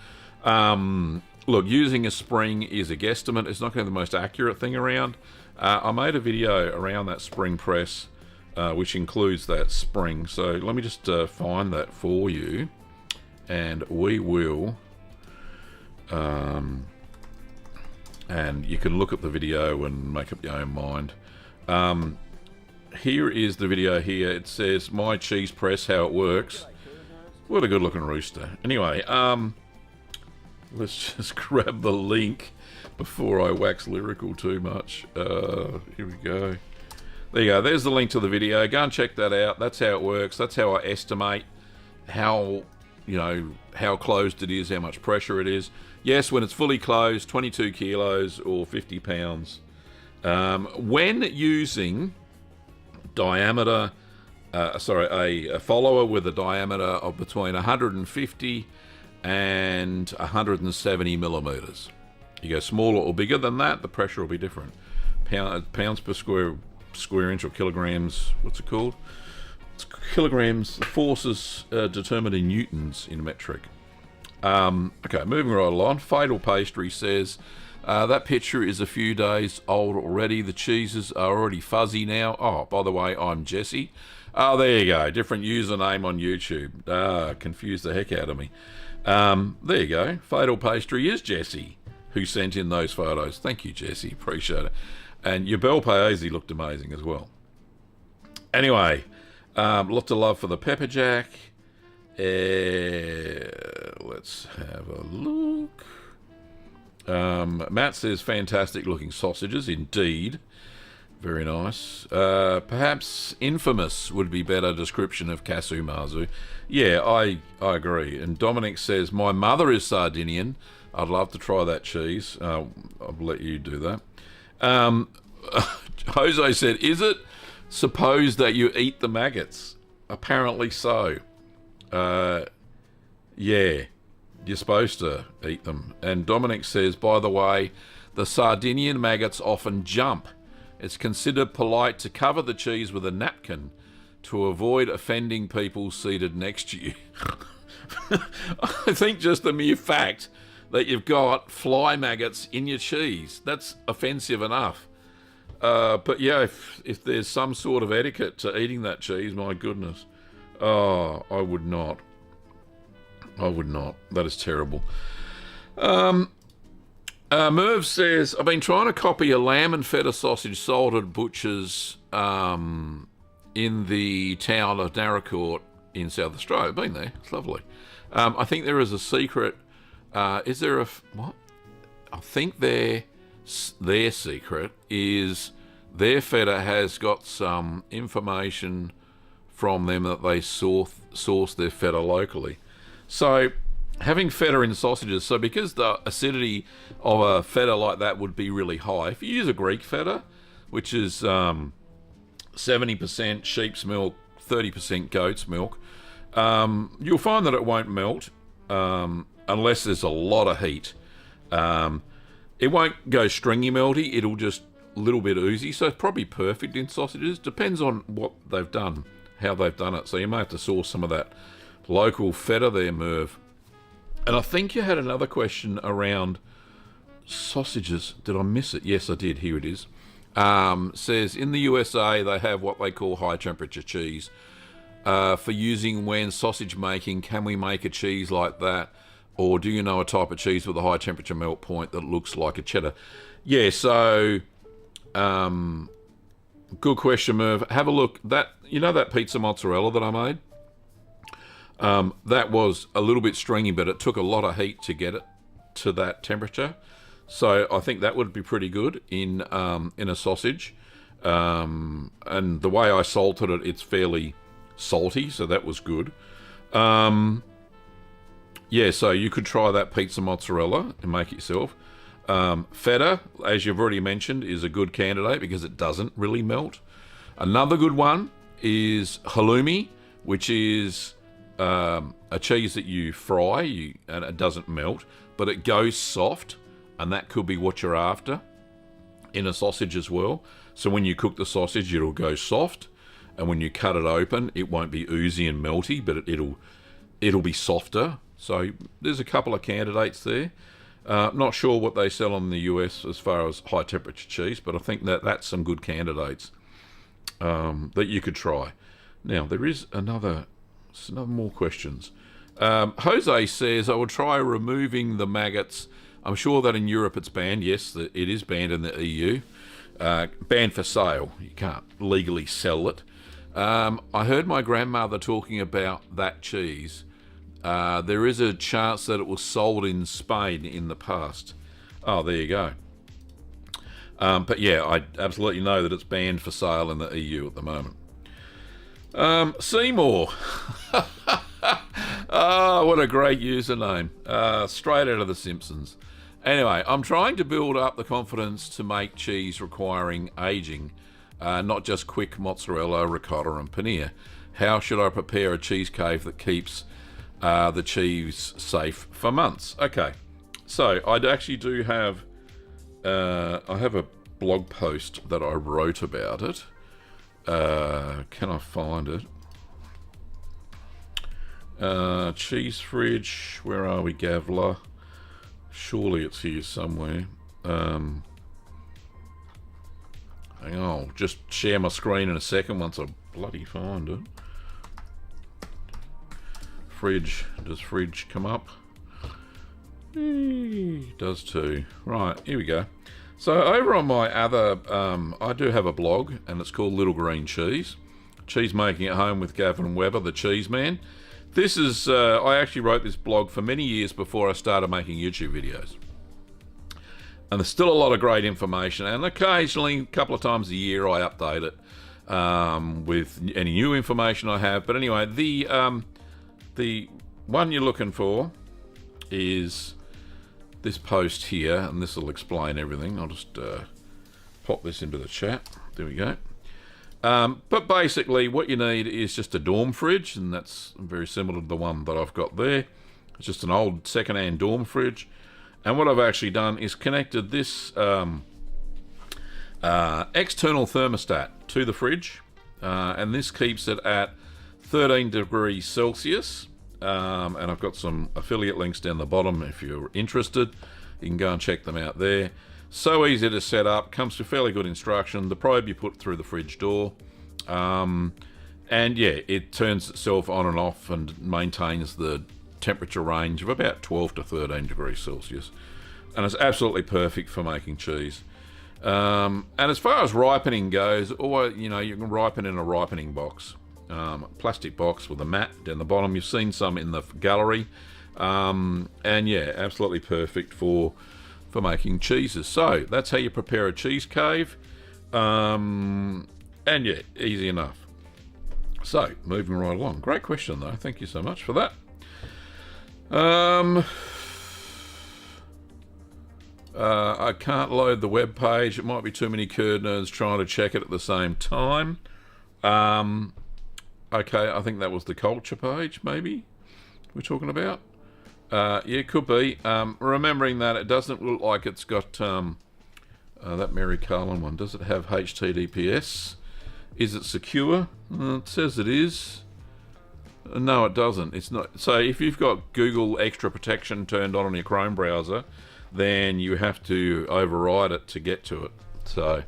Look, using a spring is a guesstimate. It's not going to be the most accurate thing around. I made a video around that spring press, which includes that spring. So let me just find that for you, and we will... and you can look at the video and make up your own mind. Here is the video here. It says, my cheese press, how it works. What a good looking rooster. Anyway, let's just grab the link before I wax lyrical too much. Here we go. There you go. There's the link to the video. Go and check that out. That's how it works. That's how I estimate how closed it is, how much pressure it is. Yes, when it's fully closed, 22 kilos or 50 pounds. When using diameter, a follower with a diameter of between 150 and 170 millimeters. You go smaller or bigger than that, the pressure will be different. Pounds per square inch, or kilograms, what's it called? It's kilograms. The force is determined in newtons in metric. Okay, moving right along. Fatal Pastry says, that picture is a few days old already. The cheeses are already fuzzy now. Oh, by the way, I'm Jesse. Oh, there you go. Different username on YouTube. Confused the heck out of me. There you go. Fatal Pastry is Jesse, who sent in those photos. Thank you, Jesse. Appreciate it. And your Bel Paese looked amazing as well. Anyway, lots of love for the pepper jack. Let's have a look. Matt says, fantastic looking sausages, indeed. Very nice. Perhaps infamous would be better description of Casu Marzu. Yeah, I agree. And Dominic says, my mother is Sardinian. I'd love to try that cheese. I'll let you do that. Jose said, is it supposed that you eat the maggots? Apparently so. Yeah, you're supposed to eat them. And Dominic says, by the way, the Sardinian maggots often jump. It's considered polite to cover the cheese with a napkin to avoid offending people seated next to you. I think just the mere fact that you've got fly maggots in your cheese. That's offensive enough. But yeah, if there's some sort of etiquette to eating that cheese, my goodness. Oh, I would not. I would not. That is terrible. Merv says, I've been trying to copy a lamb and feta sausage sold at butchers in the town of Narracourt in South Australia. I've been there. It's lovely. I think there is a secret. Is there a... What? I think their secret is their feta has got some information from them that they source their feta locally. So having feta in sausages, so because the acidity of a feta like that would be really high, if you use a Greek feta, which is 70% sheep's milk, 30% goat's milk, you'll find that it won't melt unless there's a lot of heat. It won't go stringy melty, it'll just a little bit oozy, so it's probably perfect in sausages. Depends on what they've done, how they've done it. So you may have to source some of that local feta there, Merv. And I think you had another question around sausages. Did I miss it? Yes, I did. Here it is. Says, in the USA, they have what they call high-temperature cheese. For using when sausage making, can we make a cheese like that? Or do you know a type of cheese with a high-temperature melt point that looks like a cheddar? Yeah, so... good question, Merv. Have a look. That pizza mozzarella that I made? That was a little bit stringy, but it took a lot of heat to get it to that temperature. So I think that would be pretty good in a sausage. And the way I salted it, it's fairly salty, so that was good. Yeah, so you could try that pizza mozzarella and make it yourself. Feta, as you've already mentioned, is a good candidate because it doesn't really melt. Another good one is halloumi, which is a cheese that you fry and it doesn't melt, but it goes soft, and that could be what you're after in a sausage as well. So when you cook the sausage, it'll go soft, and when you cut it open, it won't be oozy and melty, but it'll be softer. So there's a couple of candidates there. Not sure what they sell in the US as far as high temperature cheese, but I think that's some good candidates that you could try. Now there is another more questions. Jose says, I will try removing the maggots. I'm sure that in Europe it's banned. Yes, it is banned in the EU. Banned for sale. You can't legally sell it. I heard my grandmother talking about that cheese. There is a chance that it was sold in Spain in the past. Oh, there you go. But yeah, I absolutely know that it's banned for sale in the EU at the moment. Seymour. Oh, what a great username. Straight out of The Simpsons. Anyway, I'm trying to build up the confidence to make cheese requiring aging, not just quick mozzarella, ricotta and paneer. How should I prepare a cheese cave that keeps the cheese safe for months? Okay, so I actually do have I have a blog post that I wrote about it. Can I find it? Cheese fridge, where are we, Gavla? Surely it's here somewhere. Hang on, I'll just share my screen in a second once I bloody find it. Fridge, does fridge come up? Does too. Right, here we go. So over on my other, I do have a blog, and it's called Little Green Cheese. Cheesemaking at Home with Gavin Weber, the Cheeseman. This is, I actually wrote this blog for many years before I started making YouTube videos. And there's still a lot of great information, and occasionally, a couple of times a year, I update it with any new information I have. But anyway, the one you're looking for is this post here, and this will explain everything. I'll just pop this into the chat. There we go. But basically what you need is just a dorm fridge, and that's very similar to the one that I've got there. It's just an old second-hand dorm fridge, and what I've actually done is connected this external thermostat to the fridge, and this keeps it at 13 degrees Celsius and I've got some affiliate links down the bottom if you're interested. You can go and check them out there. So easy to set up, comes with fairly good instruction. The probe you put through the fridge door, and yeah, it turns itself on and off and maintains the temperature range of about 12 to 13 degrees Celsius, and it's absolutely perfect for making cheese. And as far as ripening goes, or you can ripen in a ripening box, plastic box with a mat down the bottom. You've seen some in the gallery, and yeah, absolutely perfect for making cheeses. So that's how you prepare a cheese cave, and yeah, easy enough. So moving right along. Great question though. Thank you so much for that. I can't load the web page. It might be too many curd nerds trying to check it at the same time. Okay, I think that was the culture page, maybe we're talking about. Yeah, could be. Remembering that it doesn't look like it's got that Mary Carlin one. Does it have HTTPS? Is it secure? It says it is. No, it doesn't. It's not. So if you've got Google Extra Protection turned on your Chrome browser, then you have to override it to get to it. So,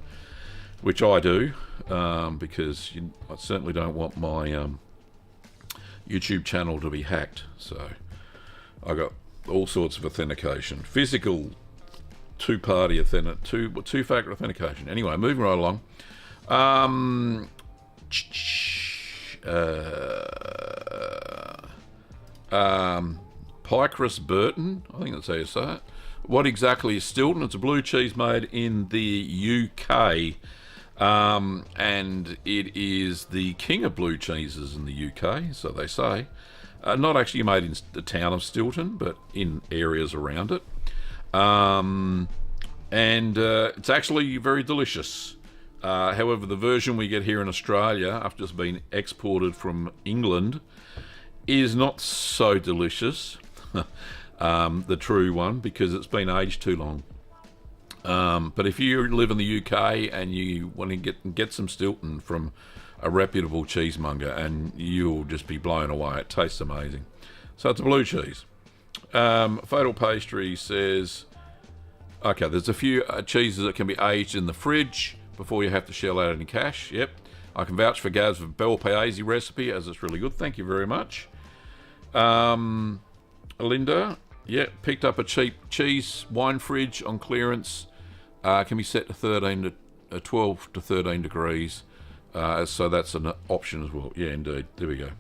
which I do, because I certainly don't want my YouTube channel to be hacked. So I got all sorts of authentication, physical two-factor authentication. Anyway, moving right along. Pycrus Burton, I think that's how you say it. What exactly is Stilton? It's a blue cheese made in the UK, and it is the king of blue cheeses in the UK, so they say. Not actually made in the town of Stilton, but in areas around it. And it's actually very delicious. However, the version we get here in Australia, after it's been exported from England, is not so delicious. The true one, because it's been aged too long. But if you live in the UK and you want to get some Stilton from a reputable cheesemonger, and you'll just be blown away. It tastes amazing. So it's a blue cheese. Fatal Pastry says, okay, there's a few cheeses that can be aged in the fridge before you have to shell out any cash. Yep. I can vouch for Gav's Bel Paese recipe, as it's really good. Thank you very much. Linda, yeah, picked up a cheap cheese wine fridge on clearance. Can be set to 12 to 13 degrees. So that's an option as well. Yeah, indeed. There we go.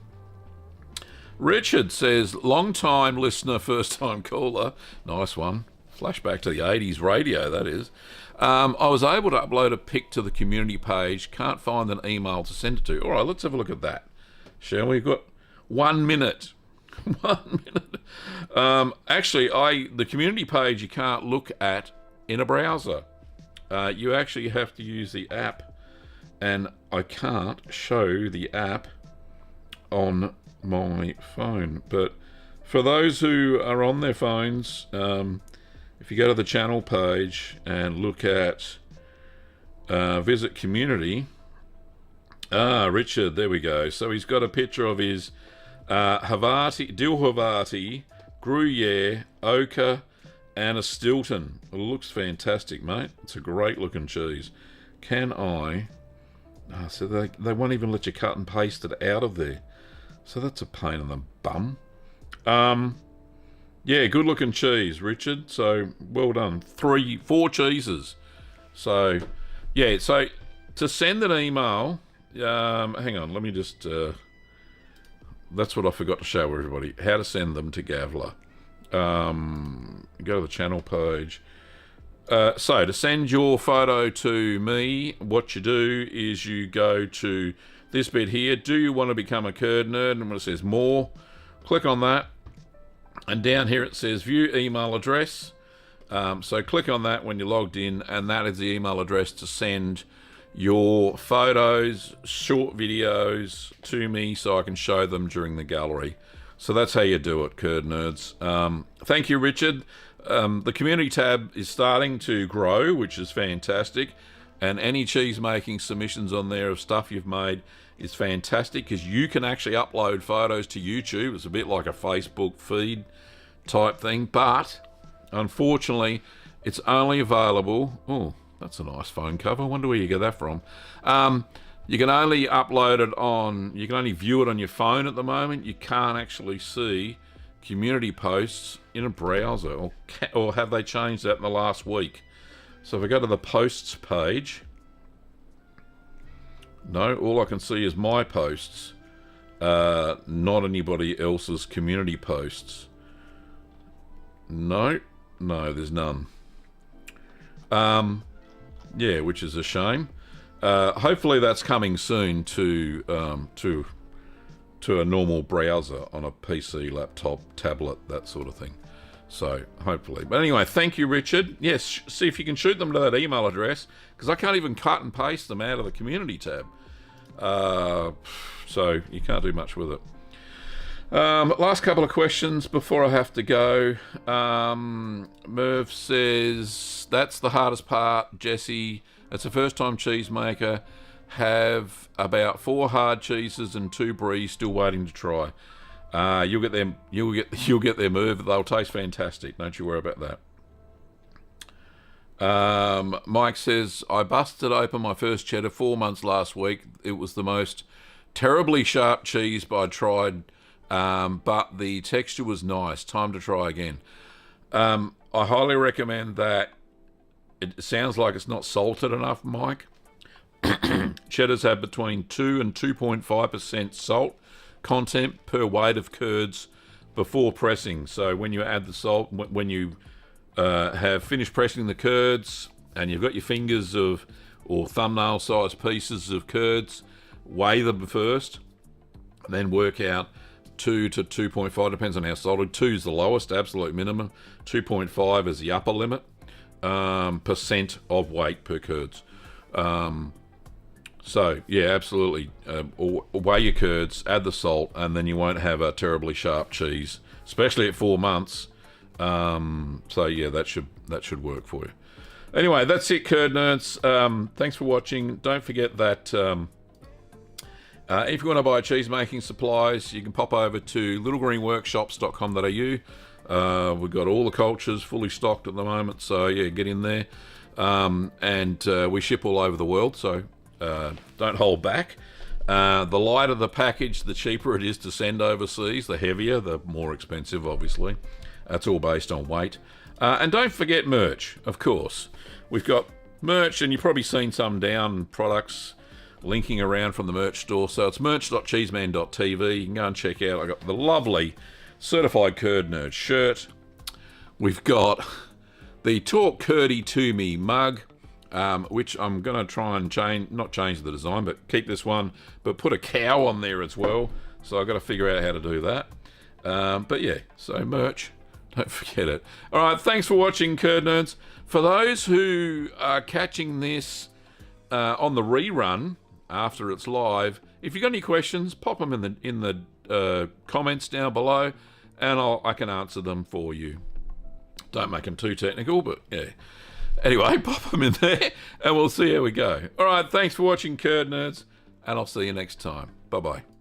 Richard says, long-time listener, first-time caller. Nice one. Flashback to the 80s radio, that is. I was able to upload a pic to the community page. Can't find an email to send it to. All right, let's have a look at that. Shall we? We've got 1 minute. 1 minute. Actually, the community page you can't look at in a browser. You actually have to use the app. And I can't show the app on my phone. But for those who are on their phones, if you go to the channel page and look at visit community, Richard, there we go. So he's got a picture of his Havarti, Dill Havarti, Gruyere, Ochre, and a Stilton. It looks fantastic, mate. It's a great looking cheese. Can I... so they won't even let you cut and paste it out of there. So that's a pain in the bum. Yeah, good looking cheese, Richard. So well done. 4 cheeses. So yeah, so to send an email, hang on, let me just that's what I forgot to show everybody. How to send them to Gavler. Go to the channel page. So to send your photo to me, what you do is you go to this bit here. Do you want to become a curd nerd? And when it says more, click on that. And down here it says view email address. So click on that when you're logged in, and that is the email address to send your photos, short videos to me so I can show them during the gallery. So that's how you do it, curd nerds. Thank you, Richard. The community tab is starting to grow, which is fantastic, and any cheese making submissions on there of stuff you've made is fantastic because you can actually upload photos to YouTube. It's a bit like a Facebook feed type thing, but unfortunately, it's only available. Oh, that's a nice phone cover. I wonder where you get that from. You can only upload it on, you can only view it on your phone at the moment. You can't actually see community posts in a browser, or have they changed that in the last week? So if I go to the posts page, no, all I can see is my posts, not anybody else's community posts. No, there's none. Yeah, which is a shame. Hopefully that's coming soon to a normal browser on a PC, laptop, tablet, that sort of thing. So hopefully. But anyway, thank you, Richard. Yes, see if you can shoot them to that email address, because I can't even cut and paste them out of the community tab. So you can't do much with it. Last couple of questions before I have to go. Merv says, that's the hardest part, Jesse. It's a first-time cheesemaker. Have about 4 hard cheeses and 2 bries still waiting to try. You'll get them. You'll get their Merv. They'll taste fantastic. Don't you worry about that. Mike says, I busted open my first cheddar 4 months last week. It was the most terribly sharp cheese I tried, but the texture was nice. Time to try again. I highly recommend that. It sounds like it's not salted enough, Mike. Cheddars have between 2 and 2.5% salt content per weight of curds before pressing. So when you add the salt, when you have finished pressing the curds and you've got your fingers of, or thumbnail sized pieces of curds, weigh them first, then work out 2 to 2.5, depends on how salted. 2 is the lowest, absolute minimum. 2.5 is the upper limit. Percent of weight per curds. So yeah, absolutely. Weigh your curds, add the salt, and then you won't have a terribly sharp cheese, especially at 4 months. So yeah, that should work for you. Anyway, that's it, curd nerds. Thanks for watching. Don't forget that if you want to buy cheese making supplies, you can pop over to littlegreenworkshops.com.au. We've got all the cultures fully stocked at the moment, so yeah, get in there. And we ship all over the world, so don't hold back. The lighter the package, the cheaper it is to send overseas. The heavier, the more expensive, obviously. That's all based on weight. And don't forget merch, of course. We've got merch, and you've probably seen some down products linking around from the merch store. So it's merch.cheeseman.tv. You can go and check out. I got the lovely Certified Curd Nerd shirt. We've got the Talk Curdy to Me mug, which I'm going to try and not change the design, but keep this one, but put a cow on there as well. So I've got to figure out how to do that. But yeah, so merch, don't forget it. All right, thanks for watching, Curd Nerds. For those who are catching this on the rerun after it's live, if you've got any questions, pop them in the comments down below, and I can answer them for you. Don't make them too technical, but yeah. Anyway, pop them in there, and we'll see how we go. All right, thanks for watching, Curd Nerds, and I'll see you next time. Bye-bye.